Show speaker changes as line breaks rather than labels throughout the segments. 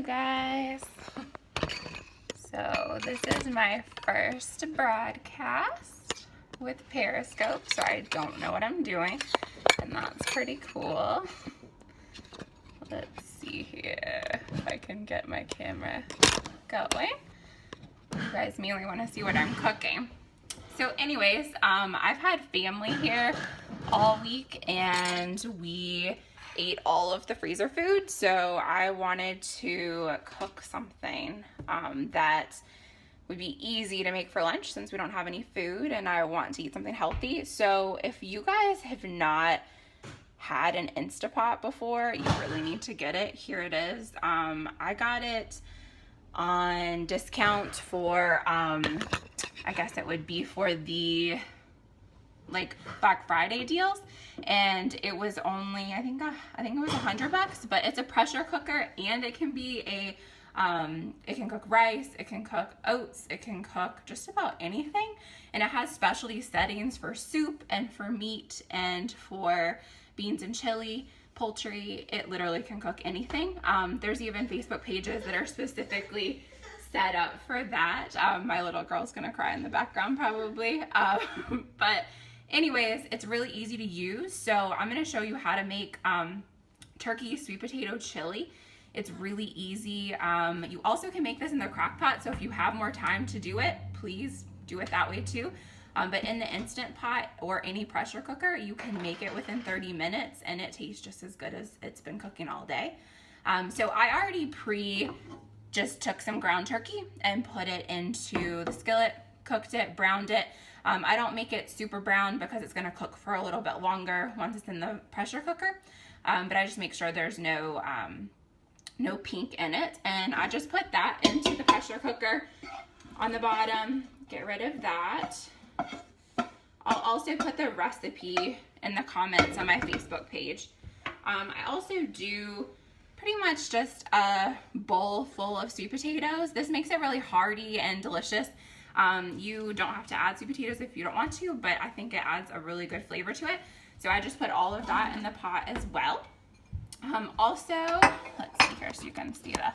you guys. So this is my first broadcast with Periscope, so I don't know what I'm doing, and that's pretty cool. Let's see here if I can get my camera going. You guys mainly want to see what I'm cooking. So anyways, I've had family here all week and we ate all of the freezer food, so I wanted to cook something that would be easy to make for lunch since we don't have any food and I want to eat something healthy. So if you guys have not had an Instapot before, you really need to get it. Here it is. I got it on discount for I guess it would be for the like Black Friday deals, and it was only I think it was $100, but it's a pressure cooker and it can be a it can cook rice, it can cook oats, it can cook just about anything, and it has specialty settings for soup and for meat and for beans and chili, poultry. It literally can cook anything. There's even Facebook pages that are specifically set up for that. My little girl's gonna cry in the background probably, but anyways, it's really easy to use. So I'm gonna show you how to make turkey sweet potato chili. It's really easy. You also can make this in the crock pot, so if you have more time to do it, please do it that way too. But in the Instant Pot or any pressure cooker, you can make it within 30 minutes and it tastes just as good as it's been cooking all day. So I already just took some ground turkey and put it into the skillet, cooked it, browned it. I don't make it super brown because it's gonna cook for a little bit longer once it's in the pressure cooker. But I just make sure there's no pink in it. And I just put that into the pressure cooker on the bottom, get rid of that. I'll also put the recipe in the comments on my Facebook page. I also do pretty much just a bowl full of sweet potatoes. This makes it really hearty and delicious. You don't have to add sweet potatoes if you don't want to, but I think it adds a really good flavor to it. So I just put all of that in the pot as well. Also, let's see here so you can see the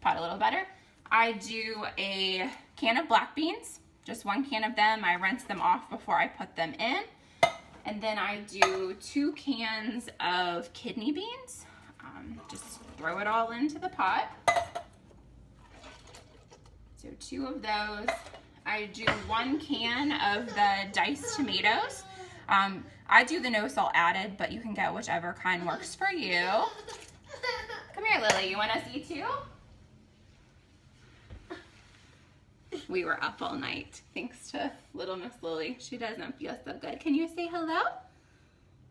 pot a little better. I do a can of black beans, just 1 can of them. I rinse them off before I put them in. And then I do 2 cans of kidney beans. Just throw it all into the pot. So 2 of those. I do 1 can of the diced tomatoes. I do the no salt added, but you can get whichever kind works for you. Come here, Lily. You want to see too? We were up all night thanks to little Miss Lily. She doesn't feel so good. Can you say hello?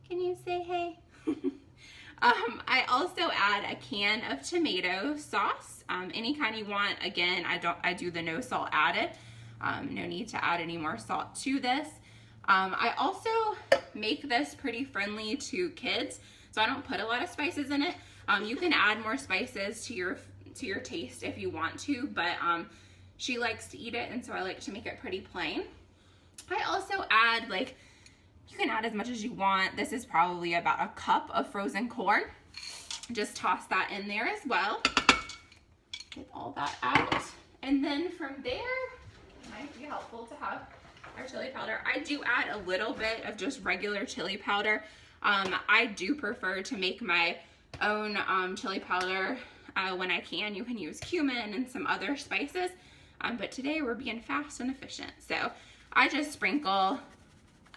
Can you say hey? I also add a can of tomato sauce, any kind you want. Again, I do the no salt added. No need to add any more salt to this. I also make this pretty friendly to kids, so I don't put a lot of spices in it. You can add more spices to your taste if you want to, but she likes to eat it, and so I like to make it pretty plain. I also add, like, you can add as much as you want. This is probably about a cup of frozen corn. Just toss that in there as well. Get all that out. And then from there, it might be helpful to have our chili powder. I do add a little bit of just regular chili powder. I do prefer to make my own chili powder when I can. You can use cumin and some other spices. But today we're being fast and efficient. So I just sprinkle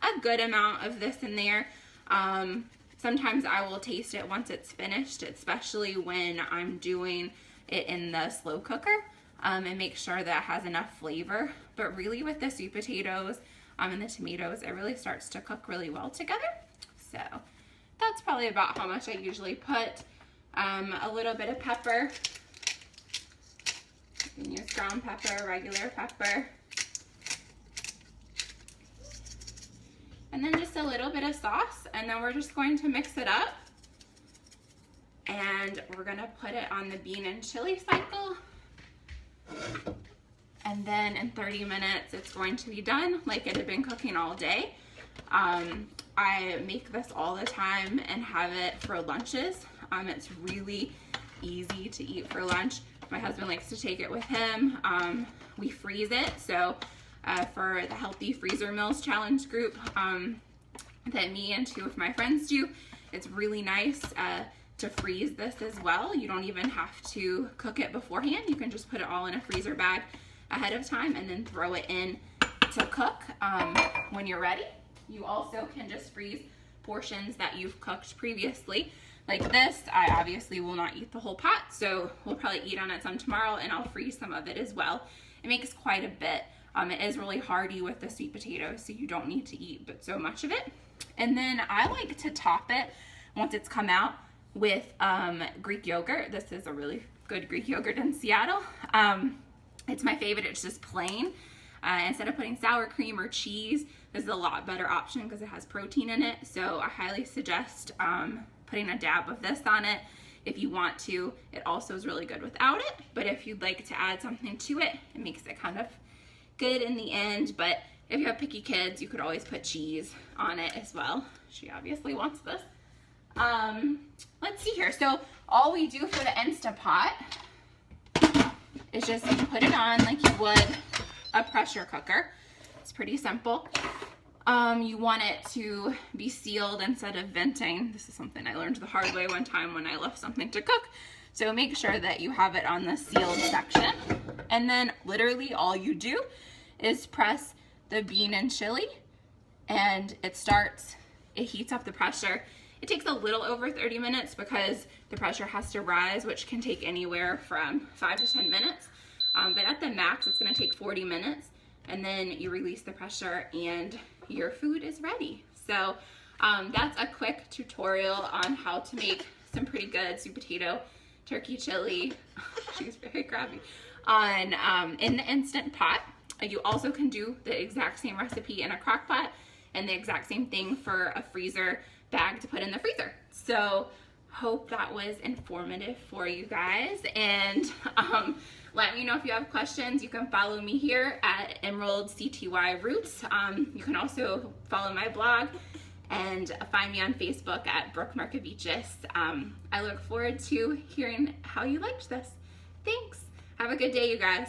a good amount of this in there. Sometimes I will taste it once it's finished, especially when I'm doing it in the slow cooker, and make sure that it has enough flavor. But really with the sweet potatoes and the tomatoes, it really starts to cook really well together. So that's probably about how much I usually put. A little bit of pepper. You can use ground pepper, regular pepper. And then just a little bit of sauce, and then we're just going to mix it up. And we're gonna put it on the bean and chili cycle. And then in 30 minutes, it's going to be done like it had been cooking all day. I make this all the time and have it for lunches. It's really easy to eat for lunch. My husband likes to take it with him. We freeze it, so for the Healthy Freezer Meals Challenge group that me and 2 of my friends do, it's really nice to freeze this as well. You don't even have to cook it beforehand. You can just put it all in a freezer bag ahead of time and then throw it in to cook when you're ready. You also can just freeze portions that you've cooked previously. Like this, I obviously will not eat the whole pot, so we'll probably eat on it some tomorrow, and I'll freeze some of it as well. It makes quite a bit. It is really hearty with the sweet potatoes, so you don't need to eat but so much of it. And then I like to top it once it's come out with Greek yogurt. This is a really good Greek yogurt in Seattle. It's my favorite. It's just plain. Instead of putting sour cream or cheese, this is a lot better option because it has protein in it. So I highly suggest putting a dab of this on it if you want to. It also is really good without it, but if you'd like to add something to it, it makes it kind of good in the end. But if you have picky kids, you could always put cheese on it as well. She obviously wants this. Let's see here. So all we do for the Instapot is just put it on like you would a pressure cooker. It's pretty simple. You want it to be sealed instead of venting. This is something I learned the hard way one time when I left something to cook. So make sure that you have it on the sealed section. And then literally all you do is press the bean and chili, and it heats up the pressure. It takes a little over 30 minutes because the pressure has to rise, which can take anywhere from 5 to 10 minutes. But at the max, it's gonna take 40 minutes. And then you release the pressure and your food is ready. So that's a quick tutorial on how to make some pretty good sweet potato turkey chili. She's very grabby. In the Instant Pot. You also can do the exact same recipe in a crock pot and the exact same thing for a freezer bag to put in the freezer. So hope that was informative for you guys, and let me know if you have questions. You can follow me here at Emerald CTY Roots. You can also follow my blog and find me on Facebook at Brooke Markovichis. I look forward to hearing how you liked this. Thanks. Have a good day, you guys.